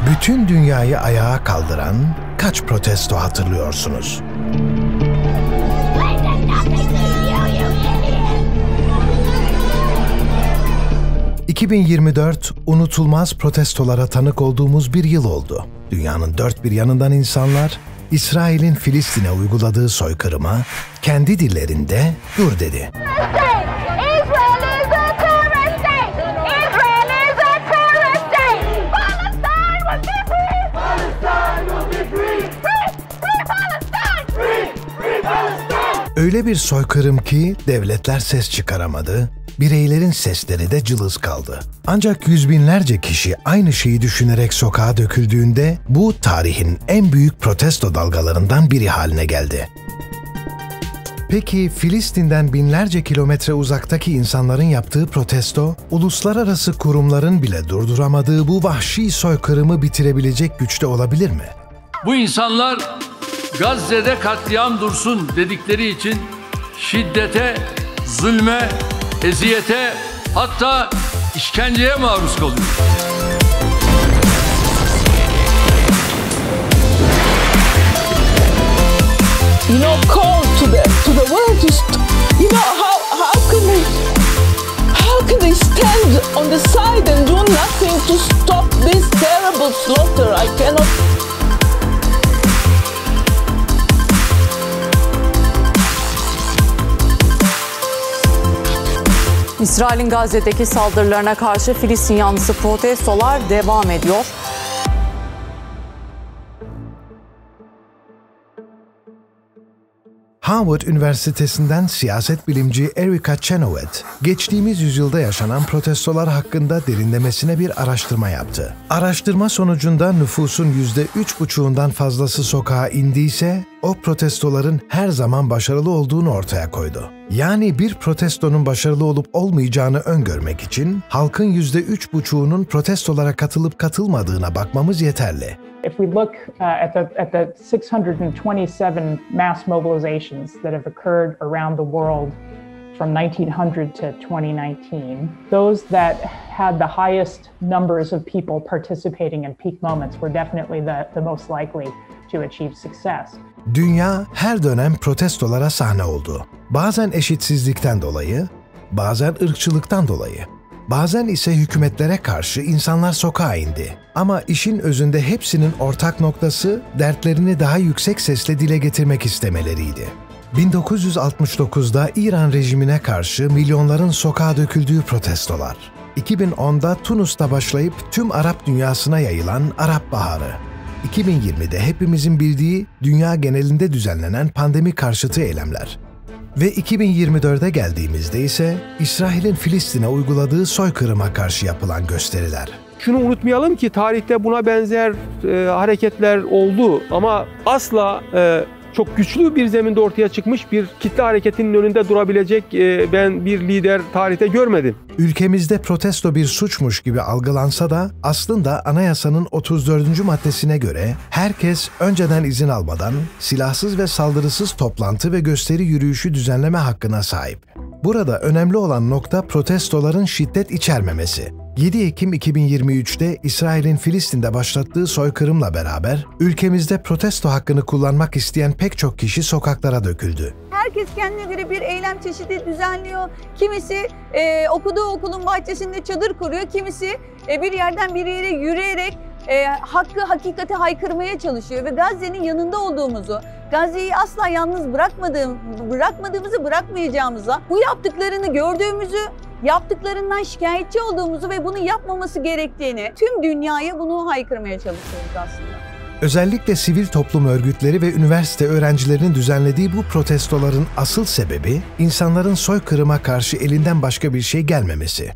Bütün dünyayı ayağa kaldıran kaç protesto hatırlıyorsunuz? ...2024 unutulmaz protestolara tanık olduğumuz bir yıl oldu. Dünyanın dört bir yanından insanlar, İsrail'in Filistin'e uyguladığı soykırıma kendi dillerinde dur dedi. Öyle bir soykırım ki devletler ses çıkaramadı, bireylerin sesleri de cılız kaldı. Ancak yüz binlerce kişi aynı şeyi düşünerek sokağa döküldüğünde bu tarihin en büyük protesto dalgalarından biri haline geldi. Peki Filistin'den binlerce kilometre uzaktaki insanların yaptığı protesto, uluslararası kurumların bile durduramadığı bu vahşi soykırımı bitirebilecek güçte olabilir mi? Bu insanlar Gazze'de katliam dursun dedikleri için şiddete, zulme, eziyete, hatta işkenceye maruz kalıyor. You know, call to the world to you know how can they stand on the side and do nothing to stop this terrible slaughter? I cannot. İsrail'in Gazze'deki saldırılarına karşı Filistin yanlısı protestolar devam ediyor. Harvard Üniversitesi'nden siyaset bilimci Erica Chenoweth, geçtiğimiz yüzyılda yaşanan protestolar hakkında derinlemesine bir araştırma yaptı. Araştırma sonucunda nüfusun %3,5'undan fazlası sokağa indiyse, o protestoların her zaman başarılı olduğunu ortaya koydu. Yani bir protestonun başarılı olup olmayacağını öngörmek için, halkın %3,5'unun protestolara katılıp katılmadığına bakmamız yeterli. If we look at the 627 mass mobilizations that have occurred around the world from 1900 to 2019, those that had the highest numbers of people participating in peak moments were definitely the most likely to achieve success. Dünya her dönem protestolara sahne oldu. Bazen eşitsizlikten dolayı, bazen ırkçılıktan dolayı. Bazen ise hükümetlere karşı insanlar sokağa indi. Ama işin özünde hepsinin ortak noktası dertlerini daha yüksek sesle dile getirmek istemeleriydi. 1969'da İran rejimine karşı milyonların sokağa döküldüğü protestolar. 2010'da Tunus'ta başlayıp tüm Arap dünyasına yayılan Arap Baharı. 2020'de hepimizin bildiği dünya genelinde düzenlenen pandemi karşıtı eylemler. Ve 2024'e geldiğimizde ise İsrail'in Filistin'e uyguladığı soykırıma karşı yapılan gösteriler. Şunu unutmayalım ki tarihte buna benzer hareketler oldu ama asla çok güçlü bir zeminde ortaya çıkmış bir kitle hareketinin önünde durabilecek ben bir lider tarihte görmedim. Ülkemizde protesto bir suçmuş gibi algılansa da aslında anayasanın 34. maddesine göre herkes önceden izin almadan silahsız ve saldırısız toplantı ve gösteri yürüyüşü düzenleme hakkına sahip. Burada önemli olan nokta protestoların şiddet içermemesi. 7 Ekim 2023'te İsrail'in Filistin'de başlattığı soykırımla beraber ülkemizde protesto hakkını kullanmak isteyen pek çok kişi sokaklara döküldü. Herkes kendine göre bir eylem çeşidi düzenliyor. Kimisi okuduğu okulun bahçesinde çadır kuruyor, kimisi bir yerden bir yere yürüyerek hakkı hakikati haykırmaya çalışıyor ve Gazze'nin yanında olduğumuzu, Gazze'yi asla yalnız bırakmadığımızı, bırakmayacağımıza, bu yaptıklarını gördüğümüzü, yaptıklarından şikayetçi olduğumuzu ve bunu yapmaması gerektiğini, tüm dünyaya bunu haykırmaya çalışıyoruz aslında. Özellikle sivil toplum örgütleri ve üniversite öğrencilerinin düzenlediği bu protestoların asıl sebebi, insanların soykırıma karşı elinden başka bir şey gelmemesi.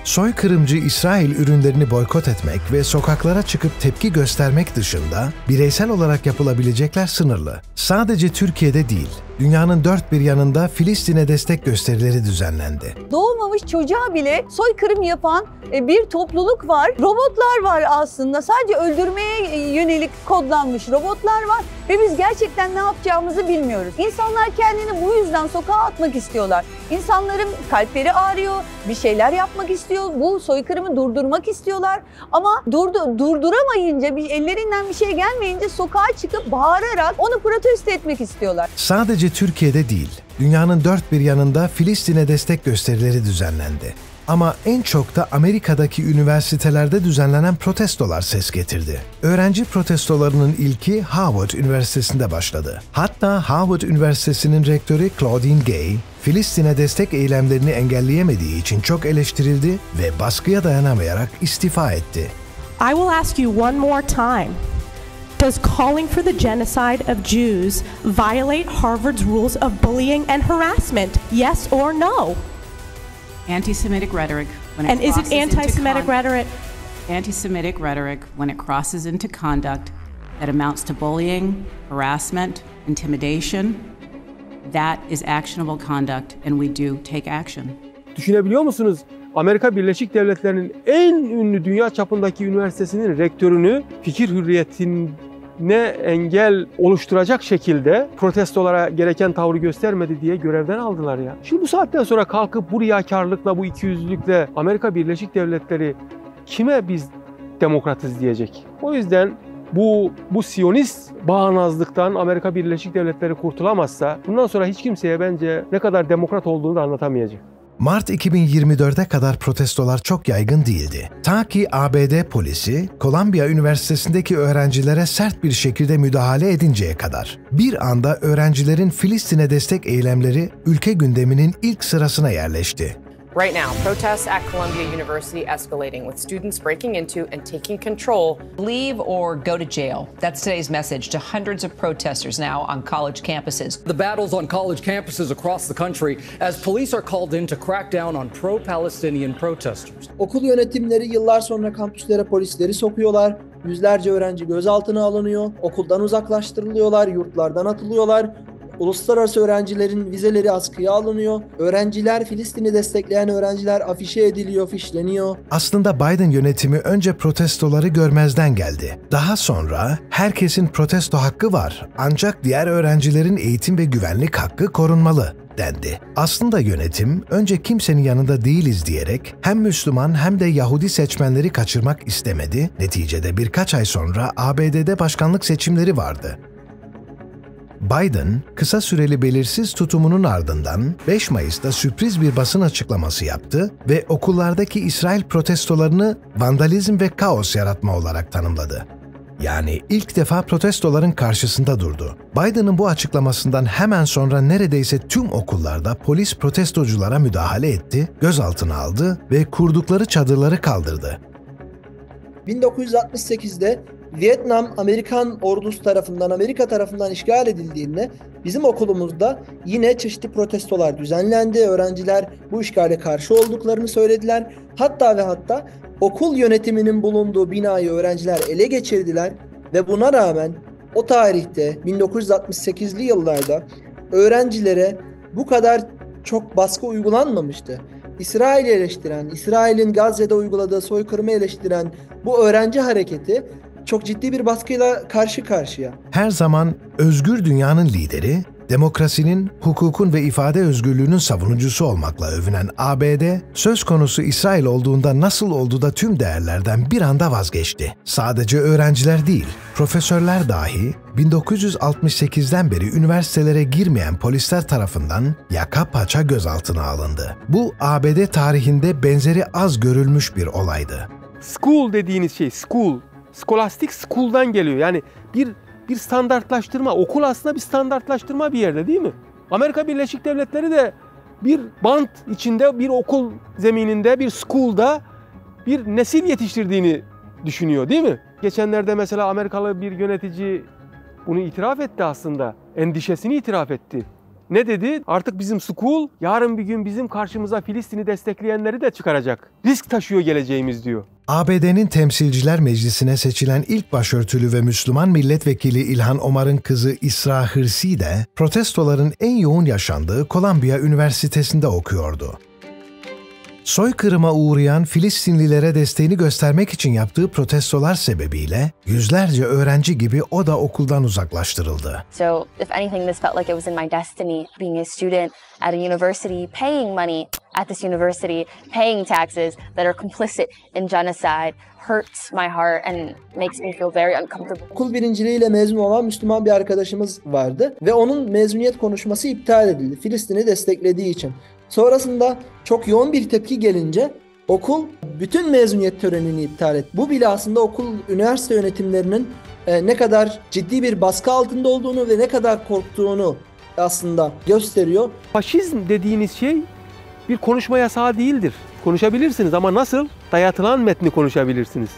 Soykırımcı İsrail ürünlerini boykot etmek ve sokaklara çıkıp tepki göstermek dışında bireysel olarak yapılabilecekler sınırlı. Sadece Türkiye'de değil, dünyanın dört bir yanında Filistin'e destek gösterileri düzenlendi. Doğmamış çocuğa bile soykırım yapan bir topluluk var. Robotlar var aslında. Sadece öldürmeye yönelik kodlanmış robotlar var ve biz gerçekten ne yapacağımızı bilmiyoruz. İnsanlar kendini bu yüzden sokağa atmak istiyorlar. İnsanların kalpleri ağrıyor, bir şeyler yapmak istiyor, bu soykırımı durdurmak istiyorlar. Ama durduramayınca, ellerinden bir şey gelmeyince sokağa çıkıp bağırarak onu protesto etmek istiyorlar. Sadece Türkiye'de değil, dünyanın dört bir yanında Filistin'e destek gösterileri düzenlendi. Ama en çok da Amerika'daki üniversitelerde düzenlenen protestolar ses getirdi. Öğrenci protestolarının ilki Harvard Üniversitesi'nde başladı. Hatta Harvard Üniversitesi'nin rektörü Claudine Gay, Filistin'e destek eylemlerini engelleyemediği için çok eleştirildi ve baskıya dayanamayarak istifa etti. I will ask you one more time. Does calling for the genocide of Jews violate Harvard's rules of bullying and harassment? Yes or no? Anti-Semitic rhetoric when it and is it anti-Semitic rhetoric? Anti-Semitic rhetoric when it crosses into conduct that amounts to bullying, harassment, intimidation, that is actionable conduct and we do take action. Düşünebiliyor musunuz? Amerika Birleşik Devletleri'nin en ünlü dünya çapındaki üniversitesinin rektörünü fikir hürriyetine engel oluşturacak şekilde protestolara gereken tavrı göstermedi diye görevden aldılar ya. Şimdi bu saatten sonra kalkıp bu riyakarlıkla, bu ikiyüzlülükle Amerika Birleşik Devletleri kime biz demokratız diyecek? O yüzden bu Siyonist bağnazlıktan Amerika Birleşik Devletleri kurtulamazsa bundan sonra hiç kimseye bence ne kadar demokrat olduğunu da anlatamayacak. Mart 2024'e kadar protestolar çok yaygın değildi. Ta ki ABD polisi, Columbia Üniversitesi'ndeki öğrencilere sert bir şekilde müdahale edinceye kadar. Bir anda öğrencilerin Filistin'e destek eylemleri ülke gündeminin ilk sırasına yerleşti. Right now, protests at Columbia University escalating with students breaking into and taking control. Leave or go to jail. That's today's message to hundreds of protesters now on college campuses. The battles on college campuses across the country as police are called in to crack down on pro-Palestinian protesters. Okul yönetimleri yıllar sonra kampüslere polisleri sokuyorlar. Yüzlerce öğrenci gözaltına alınıyor. Okuldan uzaklaştırılıyorlar, yurtlardan atılıyorlar. Uluslararası öğrencilerin vizeleri askıya alınıyor. Öğrenciler, Filistin'i destekleyen öğrenciler afişe ediliyor, fişleniyor. Aslında Biden yönetimi önce protestoları görmezden geldi. Daha sonra herkesin protesto hakkı var ancak diğer öğrencilerin eğitim ve güvenlik hakkı korunmalı dendi. Aslında yönetim önce kimsenin yanında değiliz diyerek hem Müslüman hem de Yahudi seçmenleri kaçırmak istemedi. Neticede birkaç ay sonra ABD'de başkanlık seçimleri vardı. Biden, kısa süreli belirsiz tutumunun ardından 5 Mayıs'ta sürpriz bir basın açıklaması yaptı ve okullardaki İsrail protestolarını vandalizm ve kaos yaratma olarak tanımladı. Yani ilk defa protestoların karşısında durdu. Biden'ın bu açıklamasından hemen sonra neredeyse tüm okullarda polis protestoculara müdahale etti, gözaltına aldı ve kurdukları çadırları kaldırdı. 1968'de Vietnam Amerika tarafından işgal edildiğinde bizim okulumuzda yine çeşitli protestolar düzenlendi. Öğrenciler bu işgale karşı olduklarını söylediler. Hatta okul yönetiminin bulunduğu binayı öğrenciler ele geçirdiler ve buna rağmen o tarihte 1968'li yıllarda öğrencilere bu kadar çok baskı uygulanmamıştı. İsrail'i eleştiren, İsrail'in Gazze'de uyguladığı soykırımı eleştiren bu öğrenci hareketi çok ciddi bir baskıyla karşı karşıya. Her zaman özgür dünyanın lideri, demokrasinin, hukukun ve ifade özgürlüğünün savunucusu olmakla övünen ABD, söz konusu İsrail olduğunda nasıl oldu da tüm değerlerden bir anda vazgeçti. Sadece öğrenciler değil, profesörler dahi 1968'den beri üniversitelere girmeyen polisler tarafından yaka paça gözaltına alındı. Bu ABD tarihinde benzeri az görülmüş bir olaydı. School dediğiniz şey, scholastic school'dan geliyor. Yani bir standartlaştırma, okul aslında bir standartlaştırma bir yerde değil mi? Amerika Birleşik Devletleri de bir bant içinde, bir okul zemininde, bir school'da bir nesil yetiştirdiğini düşünüyor değil mi? Geçenlerde mesela Amerikalı bir yönetici bunu itiraf etti aslında. Endişesini itiraf etti. Ne dedi? Artık bizim school yarın bir gün bizim karşımıza Filistin'i destekleyenleri de çıkaracak. Risk taşıyor geleceğimiz diyor. ABD'nin Temsilciler Meclisi'ne seçilen ilk başörtülü ve Müslüman milletvekili İlhan Omar'ın kızı İsra Hırsi de protestoların en yoğun yaşandığı Columbia Üniversitesi'nde okuyordu. Soykırıma uğrayan Filistinlilere desteğini göstermek için yaptığı protestolar sebebiyle yüzlerce öğrenci gibi o da okuldan uzaklaştırıldı. So, if anything, this felt like it was in my destiny. Being a student at a university, paying money at this university, paying taxes that are complicit in genocide hurts my heart and makes me feel very uncomfortable. Okul birinciliğiyle mezun olan Müslüman bir arkadaşımız vardı ve onun mezuniyet konuşması iptal edildi Filistin'i desteklediği için. Sonrasında çok yoğun bir tepki gelince okul bütün mezuniyet törenini iptal etti. Bu bile aslında üniversite yönetimlerinin ne kadar ciddi bir baskı altında olduğunu ve ne kadar korktuğunu aslında gösteriyor. Faşizm dediğiniz şey bir konuşma yasağı değildir. Konuşabilirsiniz ama nasıl? Dayatılan metni konuşabilirsiniz.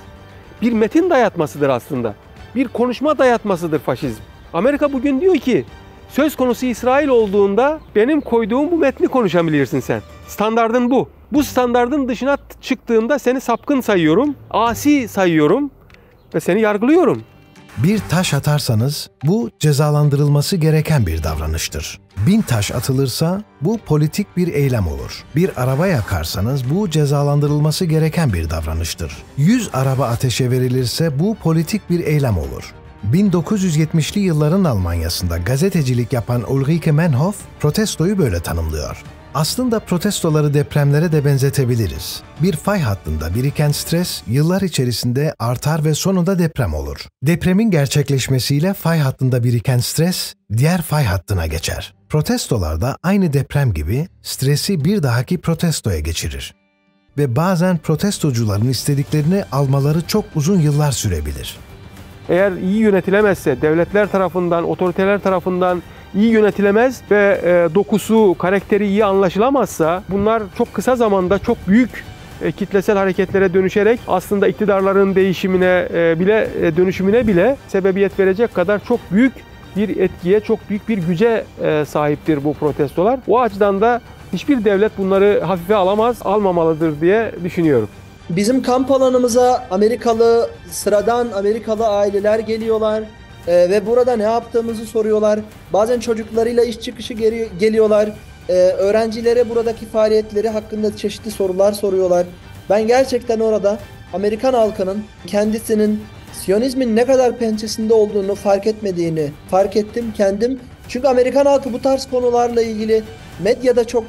Bir metin dayatmasıdır aslında. Bir konuşma dayatmasıdır faşizm. Amerika bugün diyor ki söz konusu İsrail olduğunda benim koyduğum bu metni konuşabilirsin sen. Standardın bu. Bu standardın dışına çıktığında seni sapkın sayıyorum, asi sayıyorum ve seni yargılıyorum. Bir taş atarsanız bu cezalandırılması gereken bir davranıştır. 1000 taş atılırsa bu politik bir eylem olur. Bir araba yakarsanız bu cezalandırılması gereken bir davranıştır. 100 araba ateşe verilirse bu politik bir eylem olur. 1970'li yılların Almanya'sında gazetecilik yapan Ulrike Menhoff protestoyu böyle tanımlıyor. Aslında protestoları depremlere de benzetebiliriz. Bir fay hattında biriken stres yıllar içerisinde artar ve sonunda deprem olur. Depremin gerçekleşmesiyle fay hattında biriken stres diğer fay hattına geçer. Protestolar da aynı deprem gibi stresi bir dahaki protestoya geçirir. Ve bazen protestocuların istediklerini almaları çok uzun yıllar sürebilir. Eğer iyi yönetilemezse, devletler tarafından, otoriteler tarafından iyi yönetilemez ve dokusu, karakteri iyi anlaşılamazsa bunlar çok kısa zamanda çok büyük kitlesel hareketlere dönüşerek aslında iktidarların değişimine dönüşümüne bile sebebiyet verecek kadar çok büyük bir etkiye, çok büyük bir güce sahiptir bu protestolar. O açıdan da hiçbir devlet bunları hafife almamalıdır diye düşünüyorum. Bizim kamp alanımıza sıradan Amerikalı aileler geliyorlar ve burada ne yaptığımızı soruyorlar. Bazen çocuklarıyla iş çıkışı geliyorlar. Öğrencilere buradaki faaliyetleri hakkında çeşitli sorular soruyorlar. Ben gerçekten orada Amerikan halkının kendisinin Siyonizmin ne kadar pençesinde olduğunu fark etmediğini fark ettim kendim. Çünkü Amerikan halkı bu tarz konularla ilgili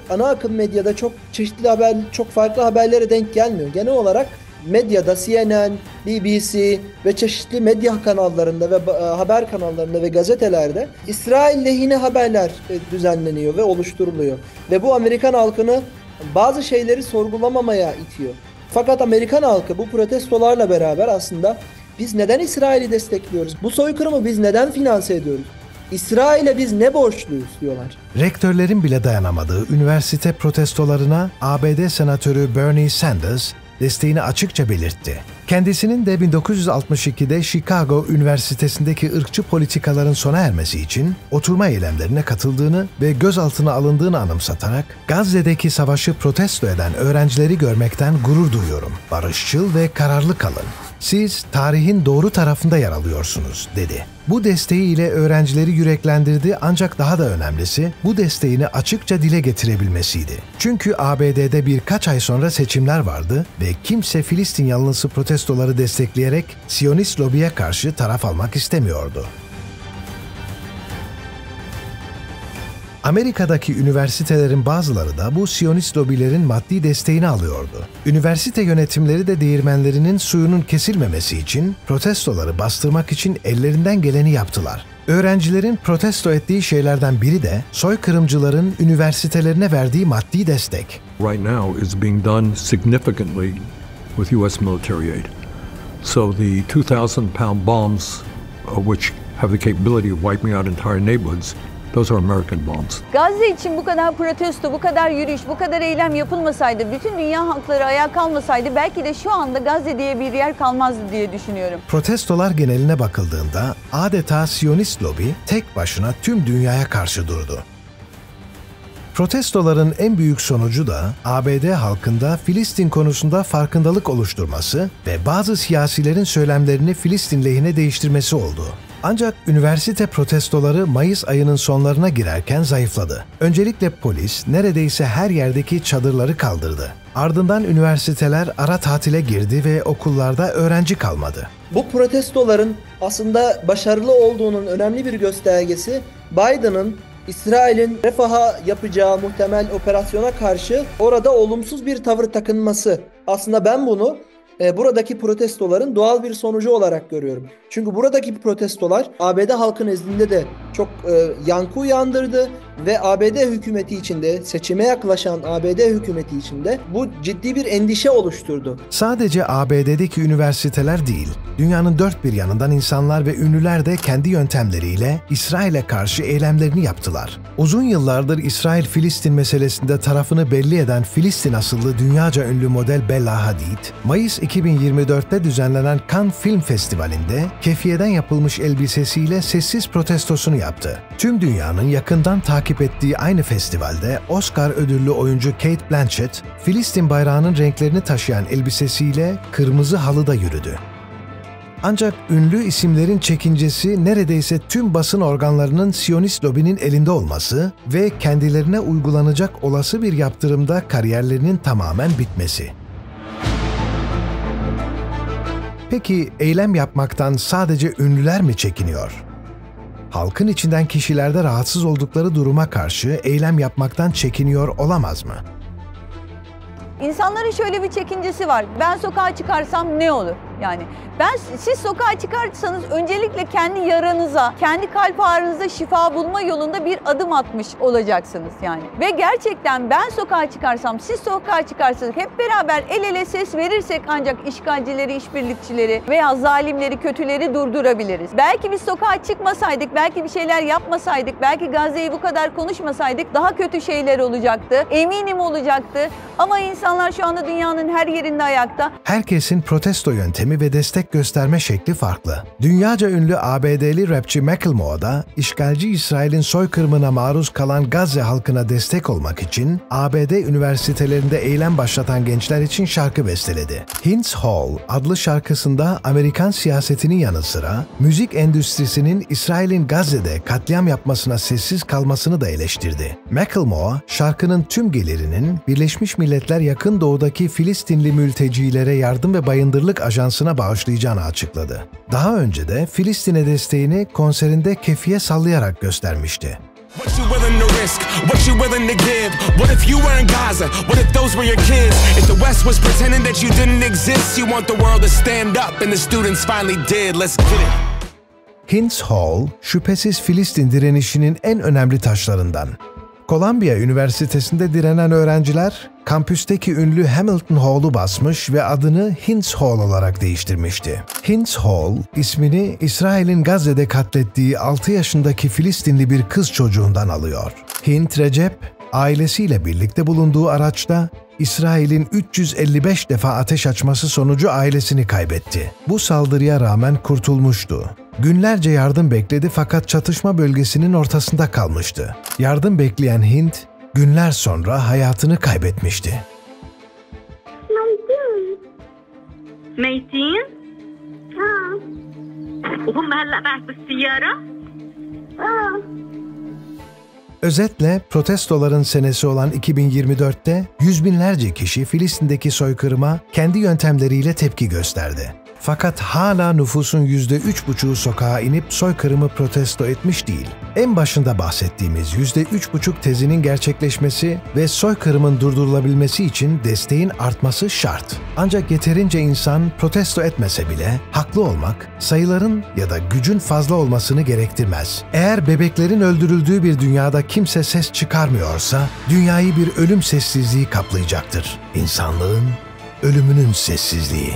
ana akım medyada çok çeşitli çok farklı haberlere denk gelmiyor. Genel olarak medyada CNN, BBC ve çeşitli medya kanallarında ve haber kanallarında ve gazetelerde İsrail lehine haberler düzenleniyor ve oluşturuluyor. Ve bu Amerikan halkını bazı şeyleri sorgulamamaya itiyor. Fakat Amerikan halkı bu protestolarla beraber aslında biz neden İsrail'i destekliyoruz? Bu soykırımı biz neden finanse ediyoruz? İsrail'e biz ne borçluyuz diyorlar. Rektörlerin bile dayanamadığı üniversite protestolarına ABD Senatörü Bernie Sanders desteğini açıkça belirtti. Kendisinin de 1962'de Chicago Üniversitesi'ndeki ırkçı politikaların sona ermesi için oturma eylemlerine katıldığını ve gözaltına alındığını anımsatarak Gazze'deki savaşı protesto eden öğrencileri görmekten gurur duyuyorum. Barışçıl ve kararlı kalın. Siz tarihin doğru tarafında yer alıyorsunuz, dedi. Bu desteğiyle öğrencileri yüreklendirdi ancak daha da önemlisi bu desteğini açıkça dile getirebilmesiydi. Çünkü ABD'de birkaç ay sonra seçimler vardı ve kimse Filistin yanlısı protestoları destekleyerek Siyonist lobiye karşı taraf almak istemiyordu. Amerika'daki üniversitelerin bazıları da bu Siyonist lobilerin maddi desteğini alıyordu. Üniversite yönetimleri de değirmenlerinin suyunun kesilmemesi için protestoları bastırmak için ellerinden geleni yaptılar. Öğrencilerin protesto ettiği şeylerden biri de soykırımcıların üniversitelerine verdiği maddi destek. Right now is being done significantly with US military aid. So the 2,000-pound bombs which have the capability of wiping out entire neighborhoods, those are American bombs. Gazze için bu kadar protesto, bu kadar yürüyüş, bu kadar eylem yapılmasaydı, bütün dünya halkları ayağa kalmasaydı belki de şu anda Gazze diye bir yer kalmazdı diye düşünüyorum. Protestolar geneline bakıldığında adeta Siyonist lobi tek başına tüm dünyaya karşı durdu. Protestoların en büyük sonucu da ABD halkında Filistin konusunda farkındalık oluşturması ve bazı siyasilerin söylemlerini Filistin lehine değiştirmesi oldu. Ancak üniversite protestoları Mayıs ayının sonlarına girerken zayıfladı. Öncelikle polis neredeyse her yerdeki çadırları kaldırdı. Ardından üniversiteler ara tatile girdi ve okullarda öğrenci kalmadı. Bu protestoların aslında başarılı olduğunun önemli bir göstergesi Biden'ın İsrail'in Refah'a yapacağı muhtemel operasyona karşı orada olumsuz bir tavır takınması. Aslında ben bunu buradaki protestoların doğal bir sonucu olarak görüyorum. Çünkü buradaki protestolar ABD halkı nezdinde de çok yankı uyandırdı ve ABD hükümeti içinde, seçime yaklaşan ABD hükümeti içinde bu ciddi bir endişe oluşturdu. Sadece ABD'deki üniversiteler değil, dünyanın dört bir yanından insanlar ve ünlüler de kendi yöntemleriyle İsrail'e karşı eylemlerini yaptılar. Uzun yıllardır İsrail-Filistin meselesinde tarafını belli eden Filistin asıllı dünyaca ünlü model Bella Hadid, Mayıs 2024'te düzenlenen Cannes Film Festivali'nde kefiyeden yapılmış elbisesiyle sessiz protestosunu yaptı. Tüm dünyanın yakından takip ettiği aynı festivalde Oscar ödüllü oyuncu Cate Blanchett, Filistin bayrağının renklerini taşıyan elbisesiyle kırmızı halıda yürüdü. Ancak ünlü isimlerin çekincesi neredeyse tüm basın organlarının Siyonist lobinin elinde olması ve kendilerine uygulanacak olası bir yaptırımda kariyerlerinin tamamen bitmesi. Peki eylem yapmaktan sadece ünlüler mi çekiniyor? Halkın içinden kişilerde rahatsız oldukları duruma karşı eylem yapmaktan çekiniyor olamaz mı? İnsanların şöyle bir çekincesi var. Ben sokağa çıkarsam ne olur? Yani siz sokağa çıkarsanız öncelikle kendi yaranıza, kendi kalp ağrınıza şifa bulma yolunda bir adım atmış olacaksınız yani. Ve gerçekten ben sokağa çıkarsam, siz sokağa çıkarsanız hep beraber el ele ses verirsek ancak işgalcileri, işbirlikçileri veya zalimleri, kötüleri durdurabiliriz. Belki biz sokağa çıkmasaydık, belki bir şeyler yapmasaydık, belki Gazze'yi bu kadar konuşmasaydık daha kötü şeyler olacaktı. Eminim olacaktı. Ama insanlar şu anda dünyanın her yerinde ayakta. Herkesin protesto yöntemi ve destek gösterme şekli farklı. Dünyaca ünlü ABD'li rapçi Macklemore da işgalci İsrail'in soykırımına maruz kalan Gazze halkına destek olmak için ABD üniversitelerinde eylem başlatan gençler için şarkı besteledi. Hintz Hall adlı şarkısında Amerikan siyasetinin yanı sıra müzik endüstrisinin İsrail'in Gazze'de katliam yapmasına sessiz kalmasını da eleştirdi. Macklemore, şarkının tüm gelirinin Birleşmiş Milletler Yakın Doğu'daki Filistinli mültecilere yardım ve bayındırlık ajansına bağışlayacağını açıkladı. Daha önce de Filistin'e desteğini konserinde kefiye sallayarak göstermişti. What you willing to risk? What you willing to give? What if you were in Gaza? What if those were your kids? If the West was pretending that you didn't exist, you want the world to stand up and the students finally did. Let's get it. Hintz Hall, şüphesiz Filistin direnişinin en önemli taşlarından. Columbia Üniversitesi'nde direnen öğrenciler, kampüsteki ünlü Hamilton Hall'u basmış ve adını Hintz Hall olarak değiştirmişti. Hintz Hall, ismini İsrail'in Gazze'de katlettiği 6 yaşındaki Filistinli bir kız çocuğundan alıyor. Hint Recep, ailesiyle birlikte bulunduğu araçta İsrail'in 355 defa ateş açması sonucu ailesini kaybetti. Bu saldırıya rağmen kurtulmuştu. Günlerce yardım bekledi fakat çatışma bölgesinin ortasında kalmıştı. Yardım bekleyen Hint, günler sonra hayatını kaybetmişti. ميتين؟ وهم هلا معك بالسيارة؟ Özetle protestoların senesi olan 2024'te yüz binlerce kişi Filistin'deki soykırıma kendi yöntemleriyle tepki gösterdi. Fakat hala nüfusun %3,5'u sokağa inip soykırımı protesto etmiş değil. En başında bahsettiğimiz %3,5 tezinin gerçekleşmesi ve soykırımın durdurulabilmesi için desteğin artması şart. Ancak yeterince insan protesto etmese bile haklı olmak, sayıların ya da gücün fazla olmasını gerektirmez. Eğer bebeklerin öldürüldüğü bir dünyada kimse ses çıkarmıyorsa, dünyayı bir ölüm sessizliği kaplayacaktır. İnsanlığın ölümünün sessizliği.